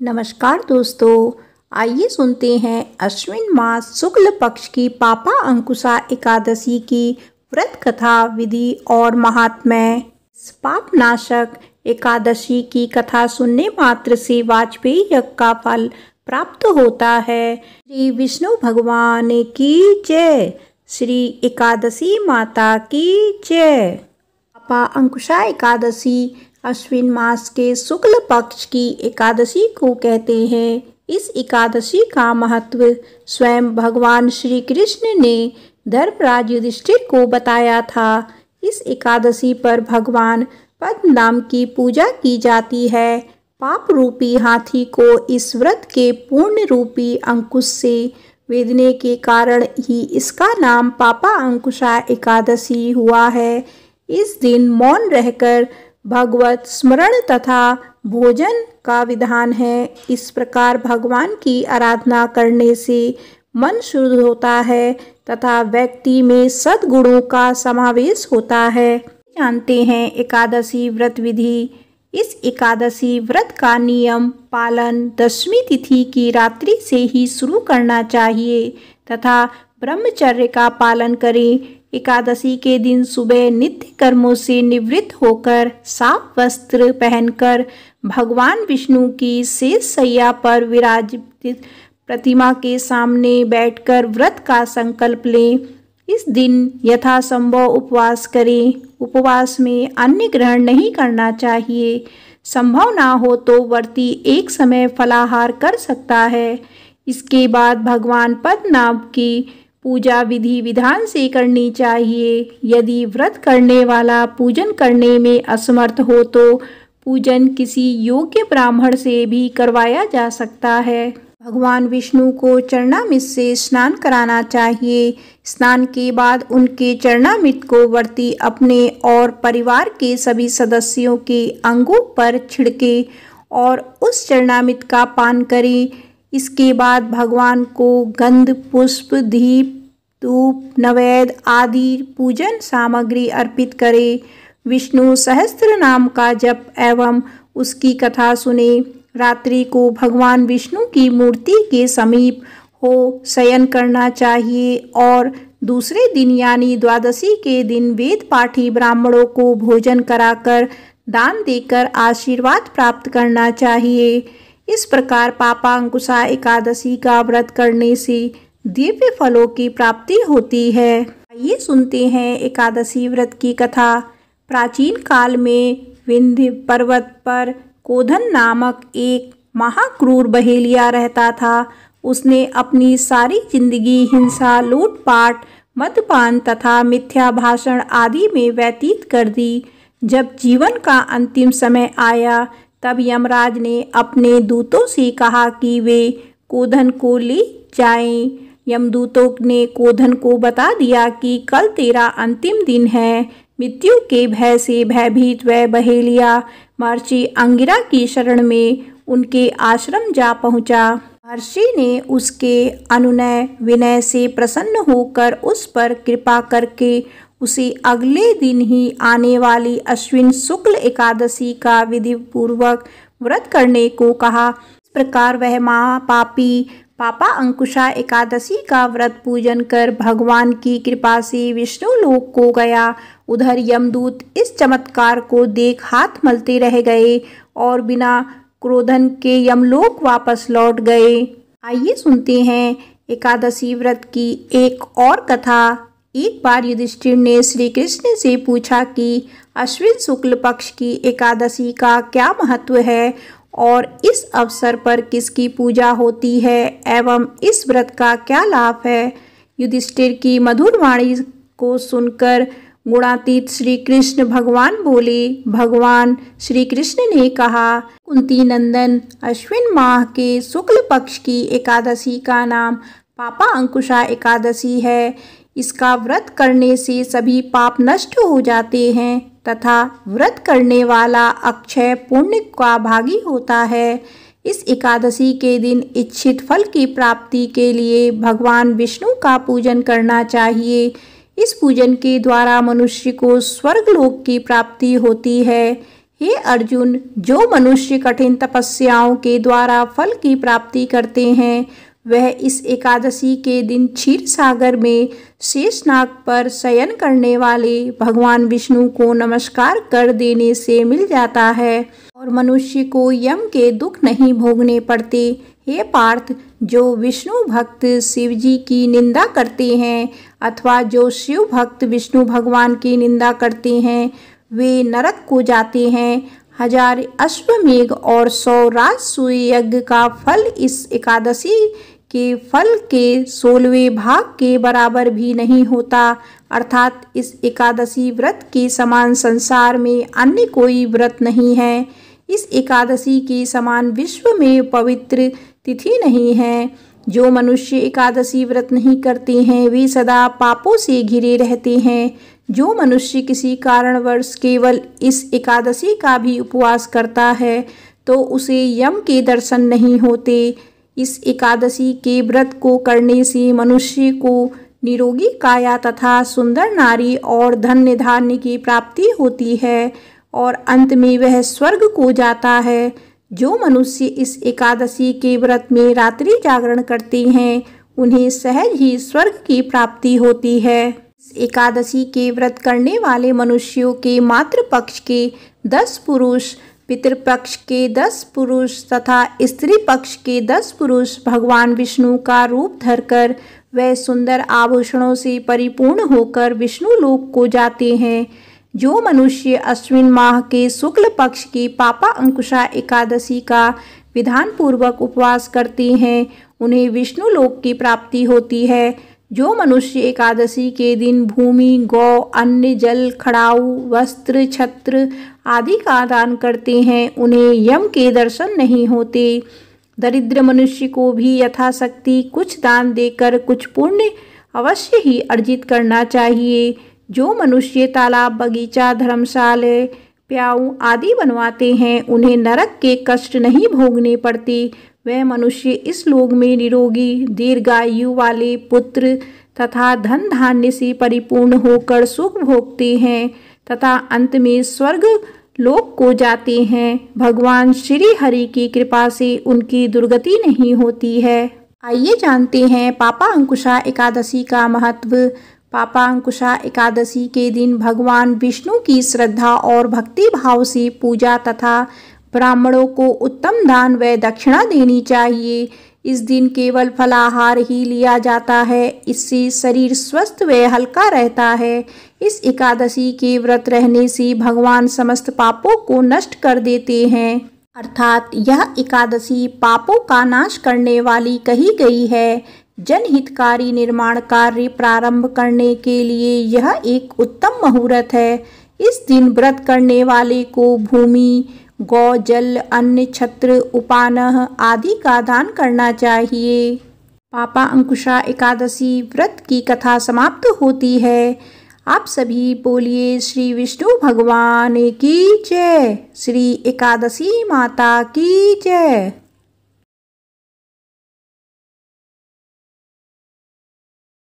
नमस्कार दोस्तों, आइए सुनते हैं अश्विन मास शुक्ल पक्ष की पापा अंकुशा एकादशी की व्रत कथा विधि और महात्म्य। इस पापनाशक एकादशी की कथा सुनने मात्र से वाजपेयी यज्ञ का फल प्राप्त होता है। श्री विष्णु भगवान की जय। श्री एकादशी माता की जय। पापा अंकुशा एकादशी अश्विन मास के शुक्ल पक्ष की एकादशी को कहते हैं। इस एकादशी का महत्व स्वयं भगवान श्री कृष्ण ने धर्मराज युधिष्ठिर को बताया था। इस एकादशी पर भगवान पद्म नाम की पूजा की जाती है। पाप रूपी हाथी को इस व्रत के पूर्ण रूपी अंकुश से वेदने के कारण ही इसका नाम पापा अंकुशा एकादशी हुआ है। इस दिन मौन रहकर भगवत स्मरण तथा भोजन का विधान है। इस प्रकार भगवान की आराधना करने से मन शुद्ध होता है तथा व्यक्ति में सद्गुणों का समावेश होता है। जानते हैं एकादशी व्रत विधि। इस एकादशी व्रत का नियम पालन दशमी तिथि की रात्रि से ही शुरू करना चाहिए तथा ब्रह्मचर्य का पालन करें। एकादशी के दिन सुबह नित्य कर्मों से निवृत्त होकर साफ वस्त्र पहनकर भगवान विष्णु की शेष शैया पर विराजित प्रतिमा के सामने बैठकर व्रत का संकल्प लें। इस दिन यथासंभव उपवास करें। उपवास में अन्न ग्रहण नहीं करना चाहिए। संभव ना हो तो व्रती एक समय फलाहार कर सकता है। इसके बाद भगवान पद्मनाभ की पूजा विधि विधान से करनी चाहिए। यदि व्रत करने वाला पूजन करने में असमर्थ हो तो पूजन किसी योग्य ब्राह्मण से भी करवाया जा सकता है। भगवान विष्णु को चरणामृत से स्नान कराना चाहिए। स्नान के बाद उनके चरणामृत को व्रती अपने और परिवार के सभी सदस्यों के अंगों पर छिड़के और उस चरणामृत का पान करें। इसके बाद भगवान को गंध पुष्प दीप धूप नैवेद्य आदि पूजन सामग्री अर्पित करें। विष्णु सहस्त्र नाम का जप एवं उसकी कथा सुने। रात्रि को भगवान विष्णु की मूर्ति के समीप हो शयन करना चाहिए और दूसरे दिन यानी द्वादशी के दिन वेद पाठी ब्राह्मणों को भोजन कराकर दान देकर आशीर्वाद प्राप्त करना चाहिए। इस प्रकार पापा अंकुशा एकादशी का व्रत करने से दिव्य फलों की प्राप्ति होती है। आइए सुनते हैं एकादशी व्रत की कथा। प्राचीन काल में विंध्य पर्वत पर कोधन नामक एक महाक्रूर बहेलिया रहता था। उसने अपनी सारी जिंदगी हिंसा लूटपाट मद्यपान तथा मिथ्या भाषण आदि में व्यतीत कर दी। जब जीवन का अंतिम समय आया तब यमराज ने अपने दूतों से कहा कि वे कोधन को ले जाएं। यमदूतों ने कोधन को बता दिया कि कल तेरा अंतिम दिन है। मृत्यु के भय से भयभीत वह बहेलिया महर्षि अंगिरा की शरण में उनके आश्रम जा पहुंचा। महर्षि ने उसके अनुनय विनय से प्रसन्न होकर उस पर कृपा करके उसे अगले दिन ही आने वाली अश्विन शुक्ल एकादशी का विधि पूर्वक व्रत करने को कहा। इस प्रकार वह महापापी पापा अंकुशा एकादशी का व्रत पूजन कर भगवान की कृपा से विष्णु लोक को गया। उधर यमदूत इस चमत्कार को देख हाथ मलते रह गए और बिना क्रोधन के यमलोक वापस लौट गए। आइए सुनते हैं एकादशी व्रत की एक और कथा। एक बार युधिष्ठिर ने श्री कृष्ण से पूछा कि अश्विन शुक्ल पक्ष की एकादशी का क्या महत्व है और इस अवसर पर किसकी पूजा होती है एवं इस व्रत का क्या लाभ है। युधिष्ठिर की मधुर वाणी को सुनकर गुणातीत श्री कृष्ण भगवान बोले। भगवान श्री कृष्ण ने कहा, कुंती नंदन, अश्विन माह के शुक्ल पक्ष की एकादशी का नाम पापा अंकुशा एकादशी है। इसका व्रत करने से सभी पाप नष्ट हो जाते हैं तथा व्रत करने वाला अक्षय पुण्य का भागी होता है। इस एकादशी के दिन इच्छित फल की प्राप्ति के लिए भगवान विष्णु का पूजन करना चाहिए। इस पूजन के द्वारा मनुष्य को स्वर्गलोक की प्राप्ति होती है। हे अर्जुन, जो मनुष्य कठिन तपस्याओं के द्वारा फल की प्राप्ति करते हैं, वह इस एकादशी के दिन क्षीर सागर में शेषनाग पर शयन करने वाले भगवान विष्णु को नमस्कार कर देने से मिल जाता है और मनुष्य को यम के दुख नहीं भोगने पड़ते। हे पार्थ, जो विष्णु भक्त शिव जी की निंदा करते हैं अथवा जो शिव भक्त विष्णु भगवान की निंदा करते हैं, वे नरक को जाते हैं। 1000 अश्वमेघ और 100 राजसूय यज्ञ का फल इस एकादशी के फल के 16वें भाग के बराबर भी नहीं होता। अर्थात इस एकादशी व्रत के समान संसार में अन्य कोई व्रत नहीं है। इस एकादशी के समान विश्व में पवित्र तिथि नहीं है। जो मनुष्य एकादशी व्रत नहीं करते हैं, वे सदा पापों से घिरे रहते हैं। जो मनुष्य किसी कारणवश केवल इस एकादशी का भी उपवास करता है, तो उसे यम के दर्शन नहीं होते। इस एकादशी के व्रत को करने से मनुष्य को निरोगी काया तथा सुंदर नारी और धन्य धान्य की प्राप्ति होती है और अंत में वह स्वर्ग को जाता है। जो मनुष्य इस एकादशी के व्रत में रात्रि जागरण करते हैं, उन्हें सहज ही स्वर्ग की प्राप्ति होती है। इस एकादशी के व्रत करने वाले मनुष्यों के मातृ पक्ष के 10 पुरुष, पितृपक्ष के 10 पुरुष तथा स्त्री पक्ष के 10 पुरुष भगवान विष्णु का रूप धरकर वह सुंदर आभूषणों से परिपूर्ण होकर विष्णु लोक को जाते हैं। जो मनुष्य अश्विन माह के शुक्ल पक्ष की पापा अंकुशा एकादशी का विधान पूर्वक उपवास करते हैं, उन्हें विष्णु लोक की प्राप्ति होती है। जो मनुष्य एकादशी के दिन भूमि, गौ, अन्न, जल, खड़ाऊ, वस्त्र, छत्र आदि का दान करते हैं, उन्हें यम के दर्शन नहीं होते। दरिद्र मनुष्य को भी यथाशक्ति कुछ दान देकर कुछ पुण्य अवश्य ही अर्जित करना चाहिए। जो मनुष्य तालाब, बगीचा, धर्मशाला, प्याऊ आदि बनवाते हैं, उन्हें नरक के कष्ट नहीं भोगने पड़ते। वह मनुष्य इस लोक में निरोगी, दीर्घायु वाले पुत्र तथा धन धान्य से परिपूर्ण होकर सुख भोगते हैं तथा अंत में स्वर्ग लोक को जाते हैं। भगवान श्री हरि की कृपा से उनकी दुर्गति नहीं होती है। आइए जानते हैं पापा अंकुशा एकादशी का महत्व। पापा अंकुशा एकादशी के दिन भगवान विष्णु की श्रद्धा और भक्ति भाव से पूजा तथा ब्राह्मणों को उत्तम दान व दक्षिणा देनी चाहिए। इस दिन केवल फलाहार ही लिया जाता है, इससे शरीर स्वस्थ व हल्का रहता है। इस एकादशी के व्रत रहने से भगवान समस्त पापों को नष्ट कर देते हैं, अर्थात यह एकादशी पापों का नाश करने वाली कही गई है। जनहितकारी निर्माण कार्य प्रारंभ करने के लिए यह एक उत्तम मुहूर्त है। इस दिन व्रत करने वाले को भूमि, गौ, जल, अन्न, छत्र, उपानह आदि का दान करना चाहिए। पापा अंकुशा एकादशी व्रत की कथा समाप्त होती है। आप सभी बोलिए श्री विष्णु भगवान की जय, श्री एकादशी माता की जय।